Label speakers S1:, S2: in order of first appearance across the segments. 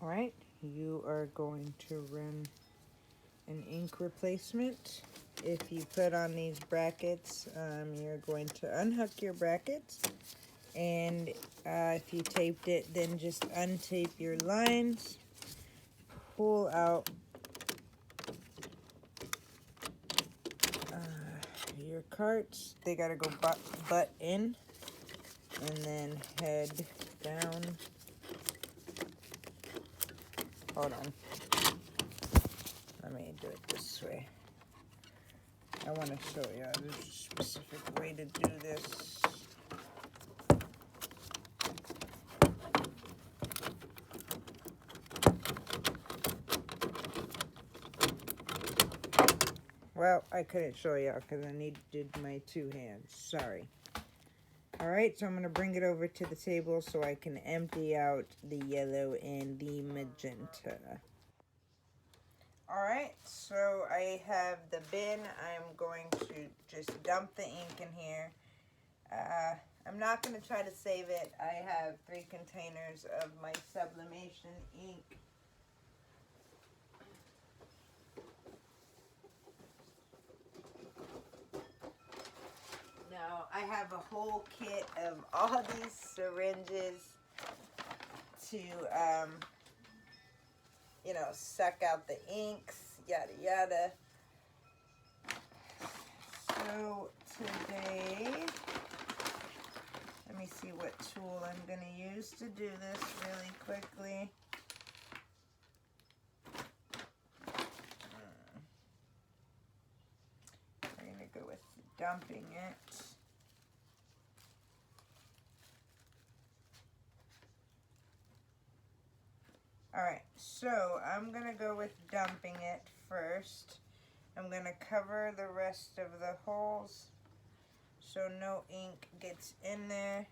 S1: Alright, you are going to run an ink replacement. If you put on these brackets, you're going to unhook your brackets, and if you taped it, then just untape your lines, pull out your carts. They gotta go butt in, and then head down. Hold on. Let me do it this way. I want to show you there's a specific way to do this. Well, I couldn't show you because I needed my two hands. Sorry. Alright, so I'm going to bring it over to the table so I can empty out the yellow and the magenta. Alright, so I have the bin. I'm going to just dump the ink in here. I'm not going to try to save it. I have 3 containers of my Sublimation ink. Now, I have a whole kit of all these syringes to, you know, suck out the inks, yada yada. So today, let me see what tool I'm going to use to do this really quickly. We're going to go with dumping it. Alright, so I'm going to go with dumping it first. I'm going to cover the rest of the holes so no ink gets in there.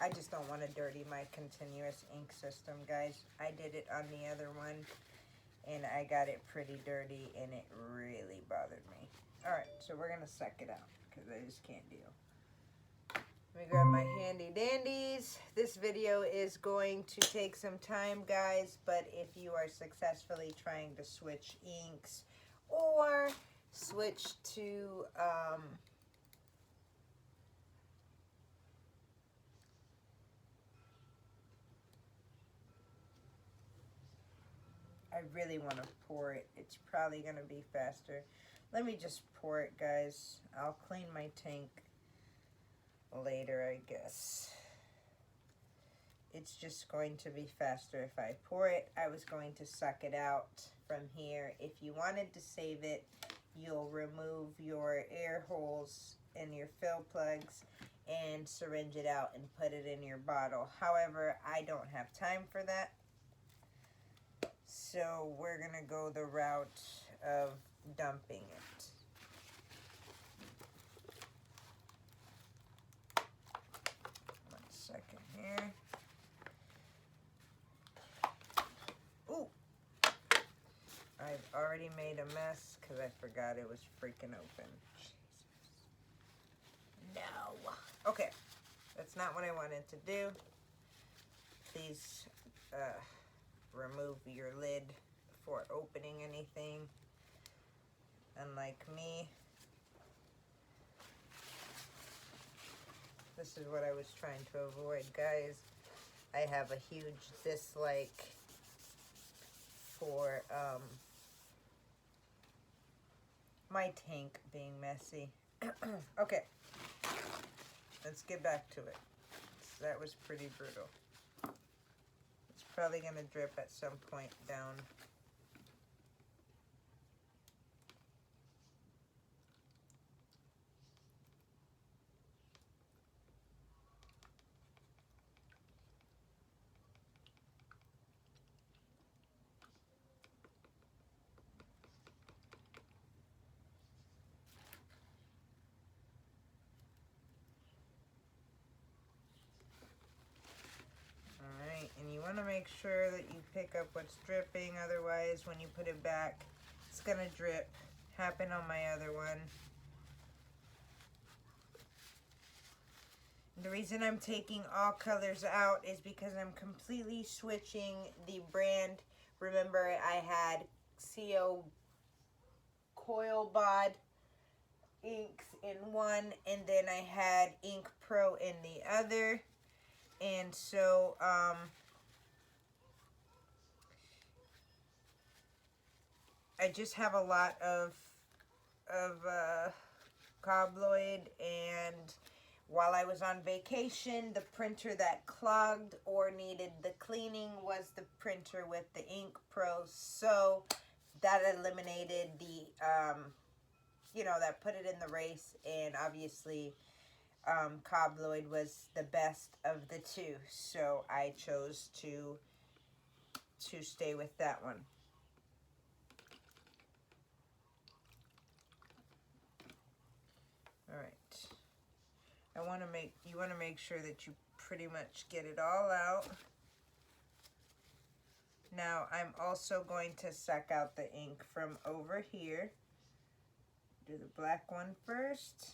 S1: I just don't want to dirty my continuous ink system, guys. I did it on the other one, and I got it pretty dirty, and it really bothered me. Alright, so we're going to suck it out, because I just can't deal. Let me grab my handy dandies. This video is going to take some time, guys, but if you are successfully trying to switch inks or switch to I really want to pour it. It's probably going to be faster. Let me just pour it, guys. I'll clean my tank later, I guess. It's just going to be faster if I pour it. I was going to suck it out from here. If you wanted to save it, you'll remove your air holes and your fill plugs and syringe it out and put it in your bottle. However, I don't have time for that. So we're gonna go the route of dumping it. Second here. Ooh! I've already made a mess because I forgot it was freaking open. Jesus. No. Okay. That's not what I wanted to do. Please remove your lid before opening anything. Unlike me. This is what I was trying to avoid, guys. I have a huge dislike for my tank being messy. Okay, let's get back to it. That was pretty brutal. It's probably going to drip at some point down. And you want to make sure that you pick up what's dripping, otherwise when you put it back, it's going to drip. Happened on my other one. The reason I'm taking all colors out is because I'm completely switching the brand. Remember, I had CO Coil Bod inks in one, and then I had Ink Pro in the other. And so, I just have a lot of Cobloid, and while I was on vacation, the printer that clogged or needed the cleaning was the printer with the Ink Pro, so that eliminated the, you know, that put it in the race, and obviously Cobloid was the best of the two, so I chose to stay with that one. All right. You want to make sure that you pretty much get it all out. Now I'm also going to suck out the ink from over here. Do the black one first.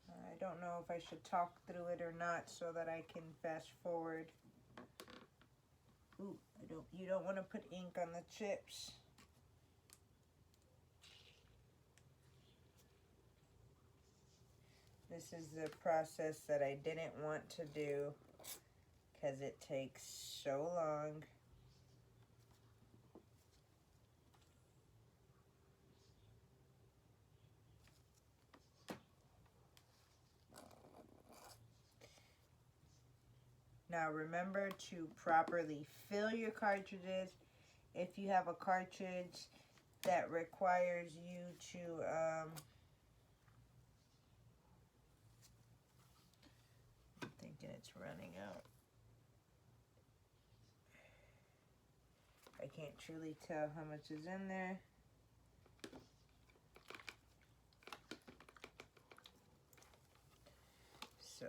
S1: I don't know if I should talk through it or not so that I can fast forward. Ooh, you don't want to put ink on the chips. This is the process that I didn't want to do because it takes so long. Now remember to properly fill your cartridges. If you have a cartridge that requires you to I'm thinking it's running out. I can't truly tell how much is in there. So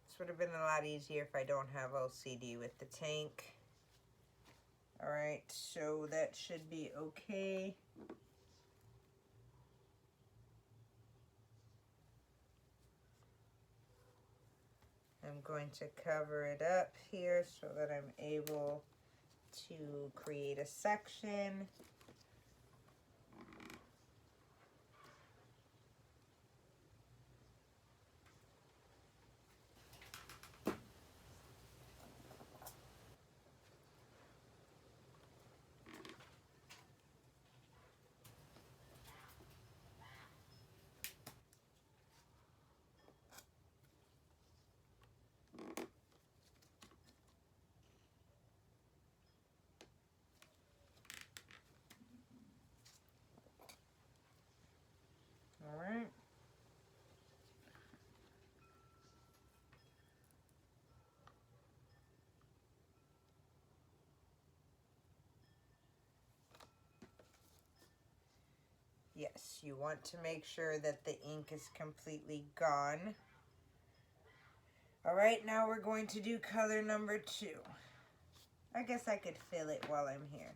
S1: this would have been a lot easier if I don't have OCD with the tank. All right, so that should be okay. I'm going to cover it up here so that I'm able to create a section. All right. Yes, you want to make sure that the ink is completely gone. All right, now we're going to do color number 2. I guess I could fill it while I'm here.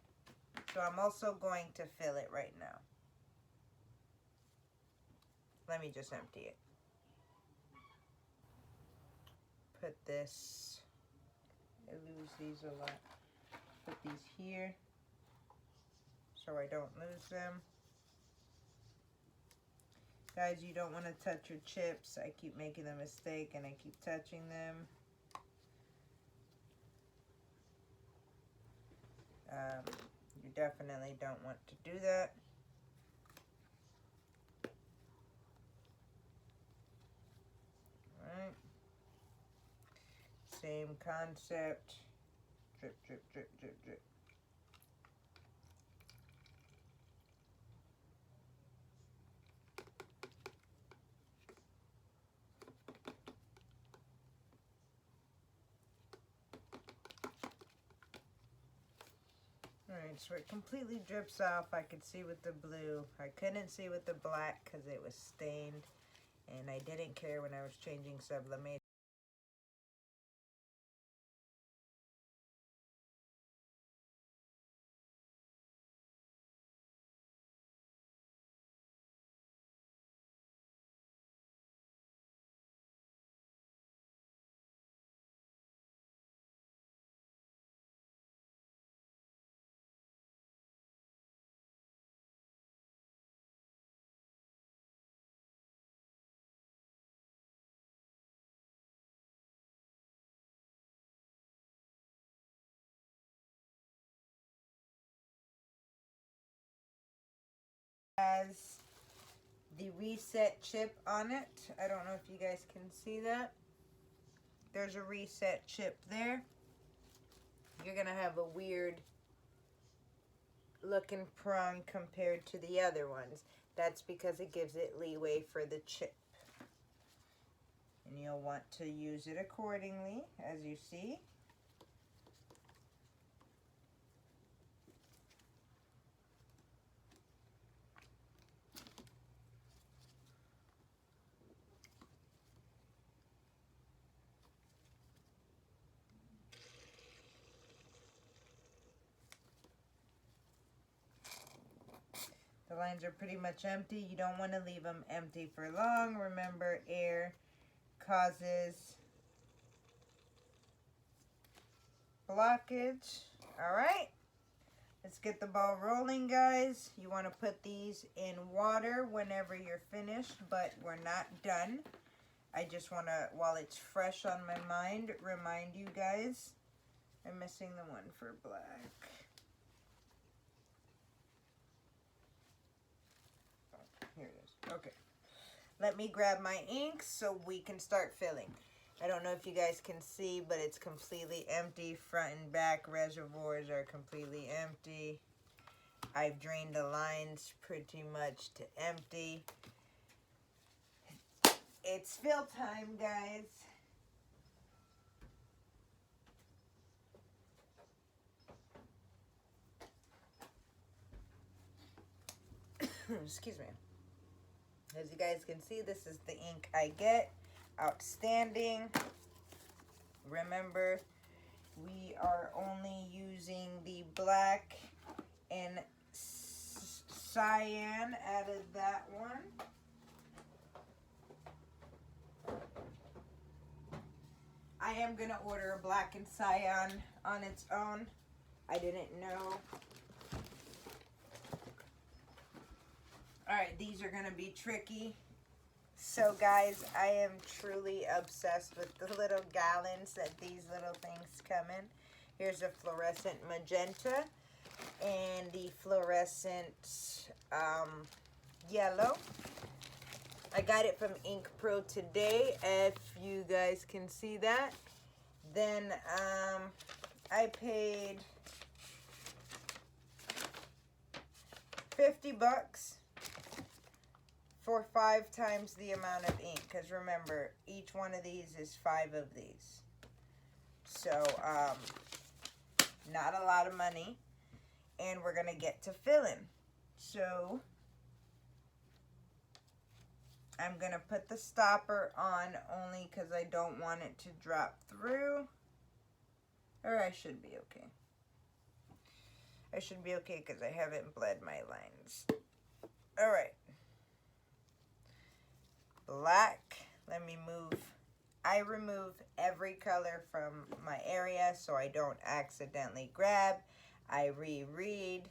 S1: So I'm also going to fill it right now. Let me just empty it. Put this, I lose these a lot. Put these here so I don't lose them. Guys, you don't want to touch your chips. I keep making the mistake and I keep touching them. You definitely don't want to do that. Alright. Same concept. Drip, drip, drip, drip, drip. Alright, so it completely drips off. I could see with the blue. I couldn't see with the black because it was stained. And I didn't care when I was changing sublimation. has the reset chip on it. I don't know if you guys can see that. There's a reset chip there. You're gonna have a weird looking prong compared to the other ones. That's because it gives it leeway for the chip. And you'll want to use it accordingly, as you see. The lines are pretty much empty. You don't want to leave them empty for long. Remember, air causes blockage. All right, let's get the ball rolling, guys. You want to put these in water whenever you're finished, but we're not done. I just want to, while it's fresh on my mind, remind you guys. I'm missing the one for black. Here it is. Okay. Let me grab my ink so we can start filling. I don't know if you guys can see, but it's completely empty. Front and back reservoirs are completely empty. I've drained the lines pretty much to empty. It's fill time, guys. Excuse me. As you guys can see, this is the ink I get. Outstanding. Remember, we are only using the black and cyan out of that one. I am going to order a black and cyan on its own. I didn't know. Alright, these are going to be tricky. So guys, I am truly obsessed with the little gallons that these little things come in. Here's a fluorescent magenta and the fluorescent yellow. I got it from Ink Pro today, if you guys can see that. Then I paid $50 for 5 times the amount of ink, because remember, each one of these is 5 of these. So, not a lot of money, and we're going to get to filling. So, I'm going to put the stopper on only because I don't want it to drop through, or I should be okay. I should be okay because I haven't bled my lines. All right. Black. Let me move. I remove every color from my area so I don't accidentally grab. I reread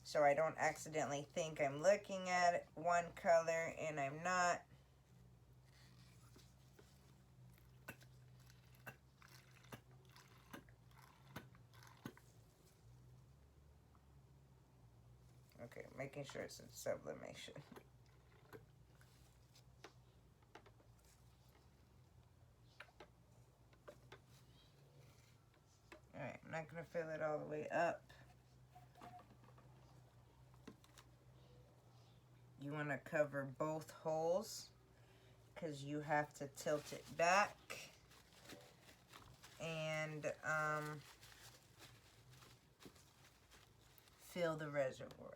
S1: so I don't accidentally think I'm looking at one color and I'm not. Okay, making sure it's in sublimation. Alright, I'm not going to fill it all the way up. You want to cover both holes because you have to tilt it back and fill the reservoir.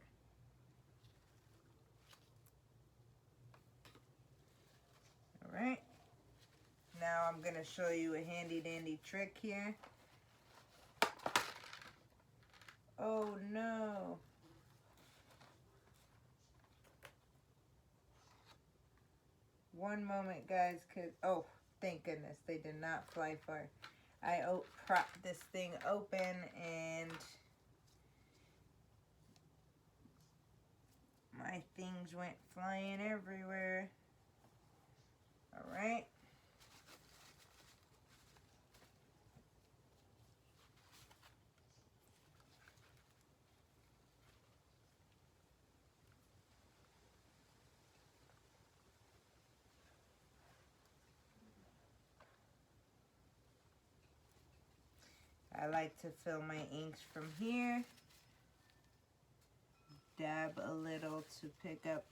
S1: Alright, now I'm going to show you a handy dandy trick here. Oh no. One moment, guys, because, oh, thank goodness, they did not fly far. I propped this thing open and my things went flying everywhere. All right. I like to fill my inks from here. Dab a little to pick up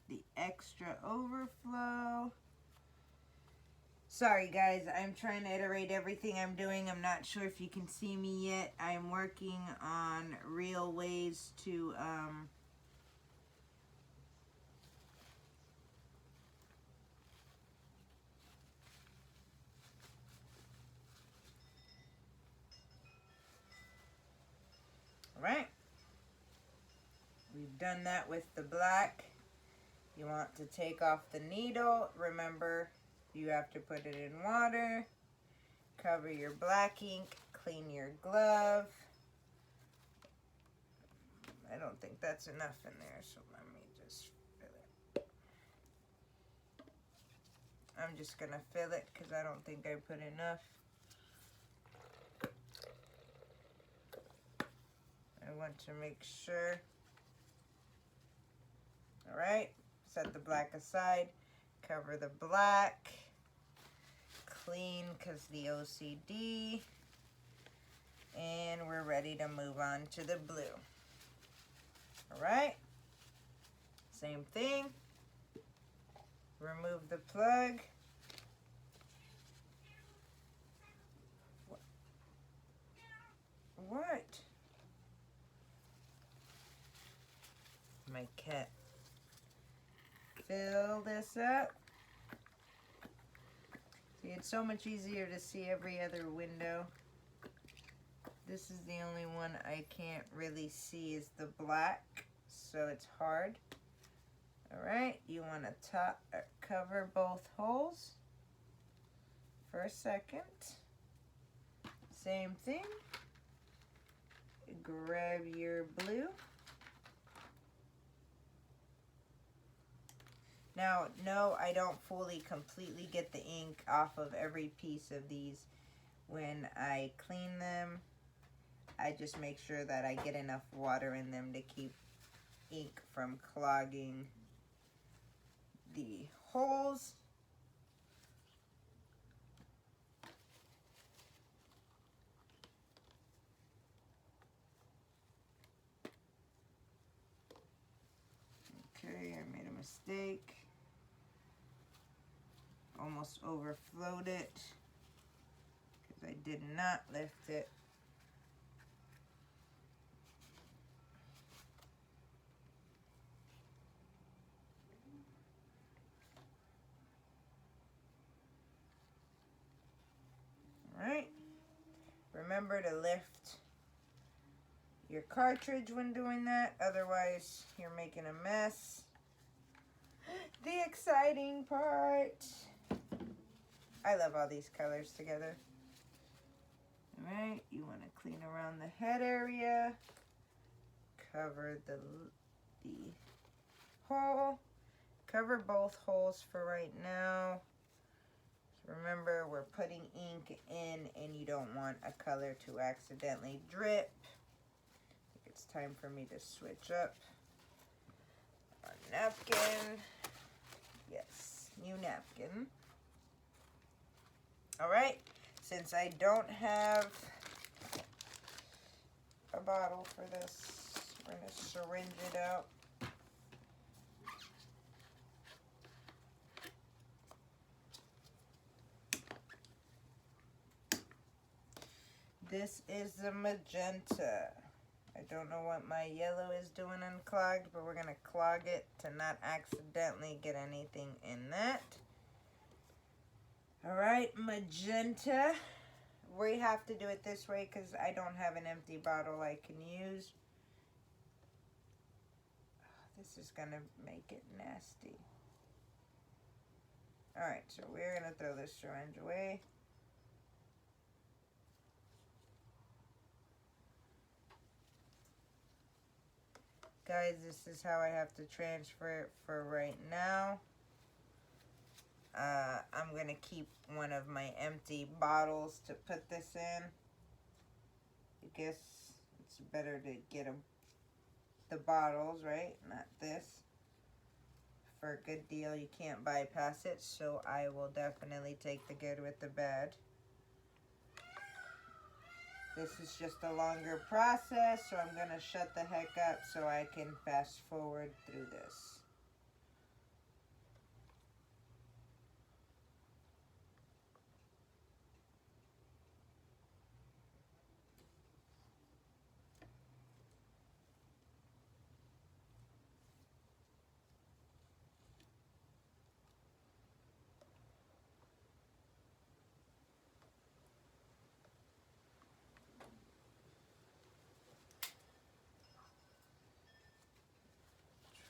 S1: the extra overflow. Sorry guys, I'm trying to iterate everything I'm doing. I'm not sure if you can see me yet. I'm working on real ways to Alright, we've done that with the black. You want to take off the needle. Remember, you have to put it in water. Cover your black ink. Clean your glove. I don't think that's enough in there, so let me just fill it. I'm just going to fill it because I don't think I put enough. I want to make sure. Alright, set the black aside. Cover the black. Clean because the OCD. And we're ready to move on to the blue. Alright, same thing. Remove the plug. What? My cat. Fill this up. See, it's so much easier to see every other window. This is the only one I can't really see is the black, so it's hard. Alright, you want to cover both holes for a second. Same thing. Grab your blue. Now, no, I don't fully completely get the ink off of every piece of these. When I clean them, I just make sure that I get enough water in them to keep ink from clogging the holes. Okay, I made a mistake. Almost overflowed it because I did not lift it. Alright, remember to lift your cartridge when doing that, otherwise you're making a mess. The exciting part. I love all these colors together. Alright, you want to clean around the head area. Cover the hole. Cover both holes for right now. Remember, we're putting ink in and you don't want a color to accidentally drip. I think it's time for me to switch up our napkin. Yes, new napkin. Alright, since I don't have a bottle for this, we're going to syringe it out. This is the magenta. I don't know what my yellow is doing unclogged, but we're going to clog it to not accidentally get anything in that. Alright, magenta. We have to do it this way because I don't have an empty bottle I can use. This is going to make it nasty. Alright, so we're going to throw this syringe away. Guys, this is how I have to transfer it for right now. I'm going to keep one of my empty bottles to put this in. I guess it's better to get the bottles, right? Not this. For a good deal, you can't bypass it, so I will definitely take the good with the bad. This is just a longer process, so I'm gonna shut the heck up so I can fast forward through this.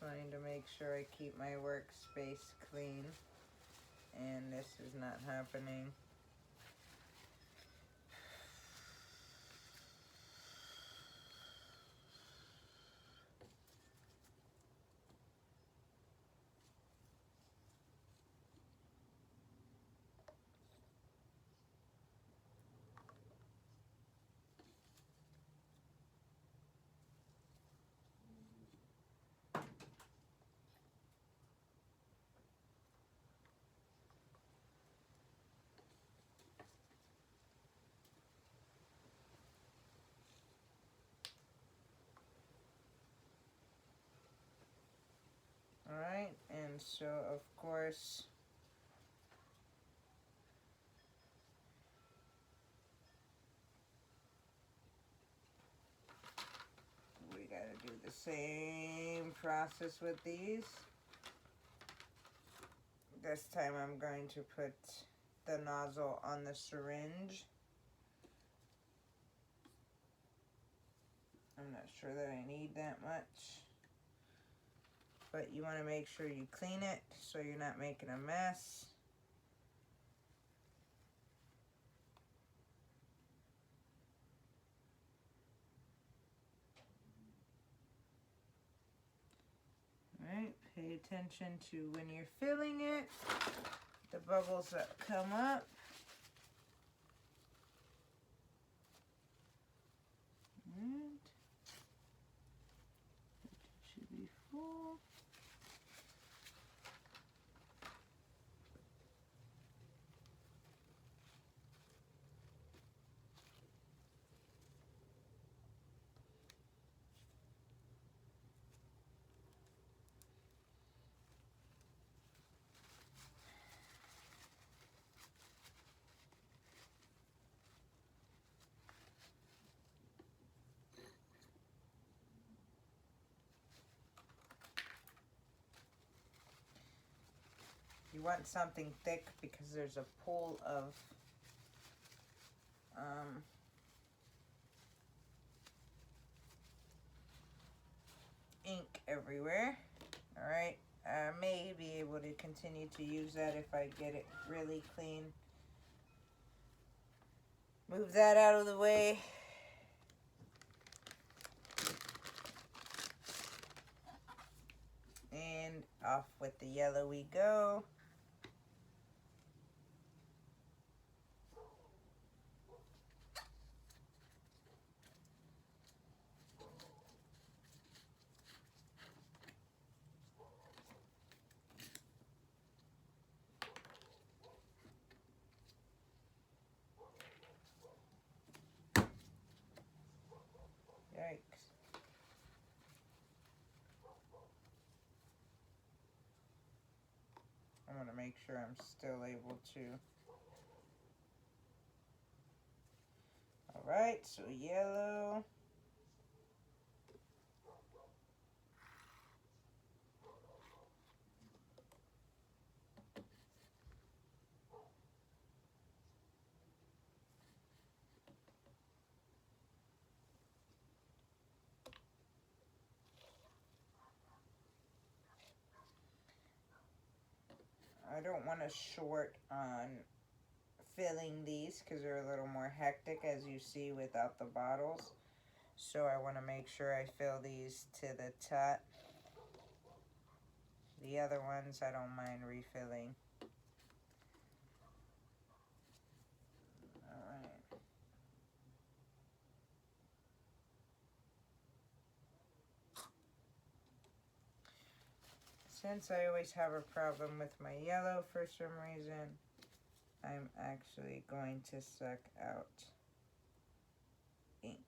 S1: Trying to make sure I keep my workspace clean, and this is not happening. Alright, and so of course we gotta do the same process with these. This time I'm going to put the nozzle on the syringe. I'm not sure that I need that much, but you want to make sure you clean it so you're not making a mess. Alright, pay attention to when you're filling it, the bubbles that come up. And it should be full. You want something thick because there's a pool of ink everywhere. Alright, I may be able to continue to use that if I get it really clean. Move that out of the way. And off with the yellow we go. Yikes. I want to make sure I'm still able to. Alright, so yellow. I don't want to short on filling these because they're a little more hectic, as you see, without the bottles. So I want to make sure I fill these to the top. The other ones I don't mind refilling. Alright. Since I always have a problem with my yellow for some reason, I'm actually going to suck out ink.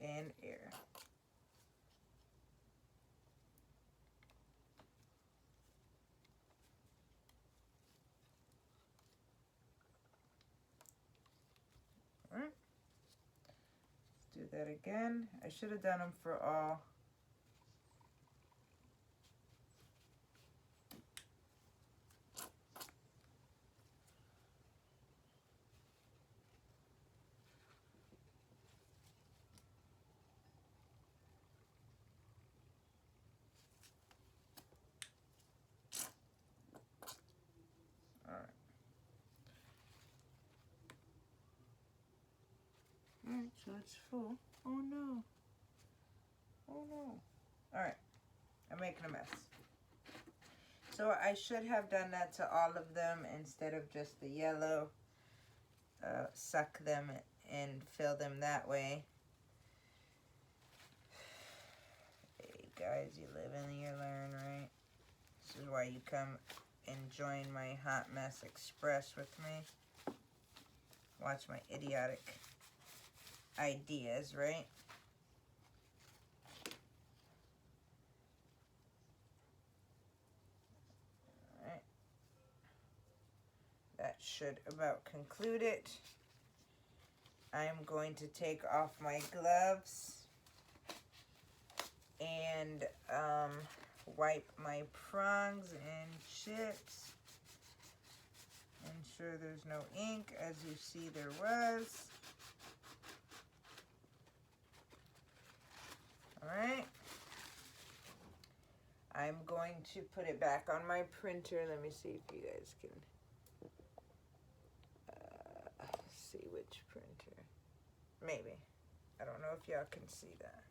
S1: And air. All right. Let's do that again. I should have done them for all. Alright, so it's full. Oh no. Oh no. Alright, I'm making a mess. So I should have done that to all of them instead of just the yellow. Suck them and fill them that way. Hey guys, you live and you learn, right? This is why you come and join my Hot Mess Express with me. Watch my idiotic ideas, right? Alright. That should about conclude it. I'm going to take off my gloves and wipe my prongs and chips. Ensure there's no ink. As you see, there was. Alright. I'm going to put it back on my printer. Let me see if you guys can see which printer. Maybe. I don't know if y'all can see that.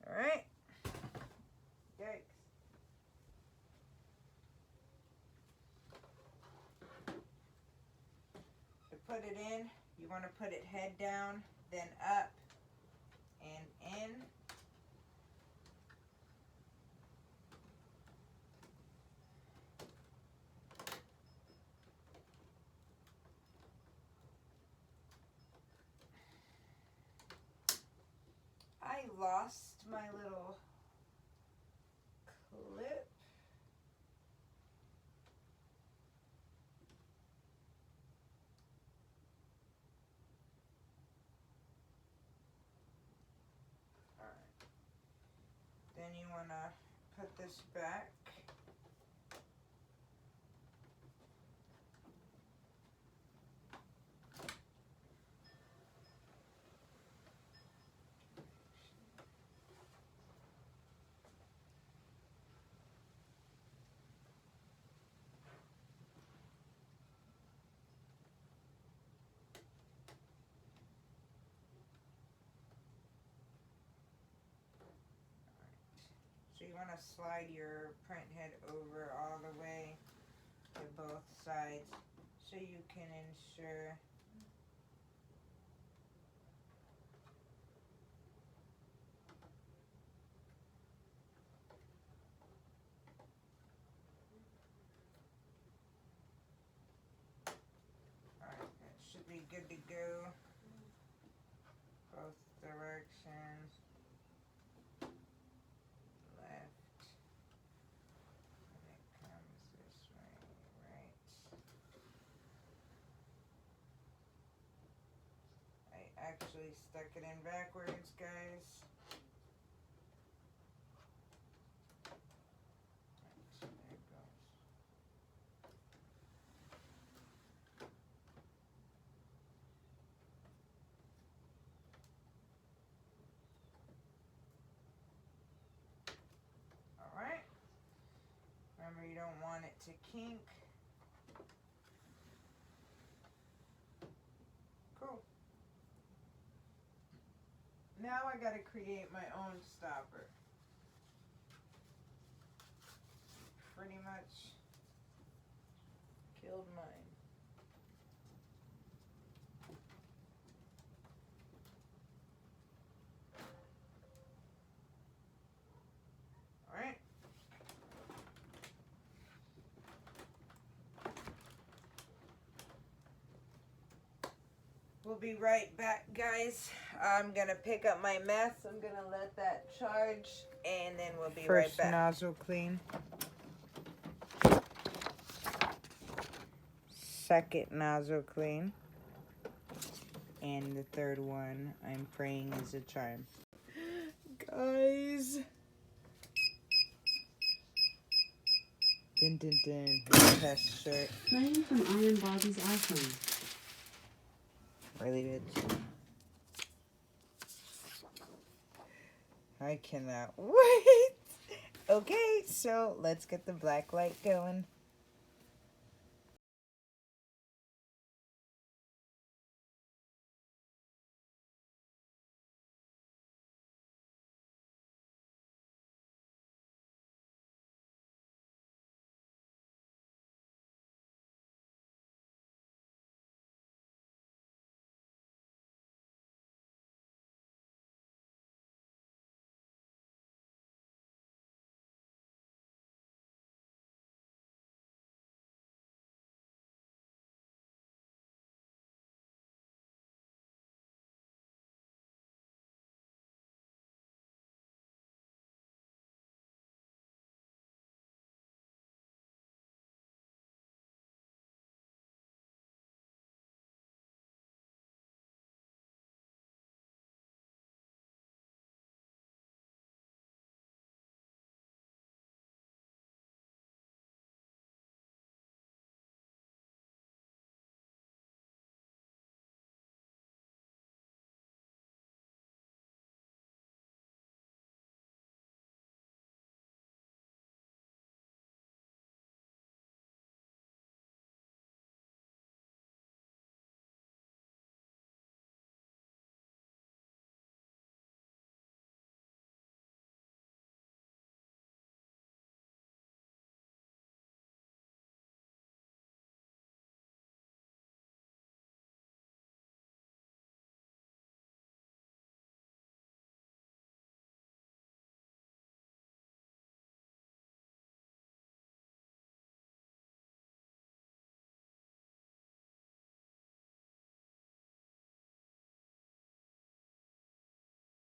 S1: Alright. Yikes. To put it in, you want to put it head down, then up, and in. I lost my little clip. Alright. Then you want to put this back. So you want to slide your print head over all the way to both sides so you can ensure alright, it should be good to go both directions. Actually stuck it in backwards, guys. So there it goes. Alright. Remember, you don't want it to kink. Cool. Now I gotta create my own stopper. Pretty much killed mine. Alright. We'll be right back, guys. I'm gonna pick up my mess. I'm gonna let that charge, and then we'll be right back. First nozzle clean. Second nozzle clean. And the third one, I'm praying, is a charm. Guys. Dun dun dun. Test shirt.
S2: Playing from Iron Bobby's iPhone.
S1: Really, bitch? I cannot wait. Okay, so let's get the black light going.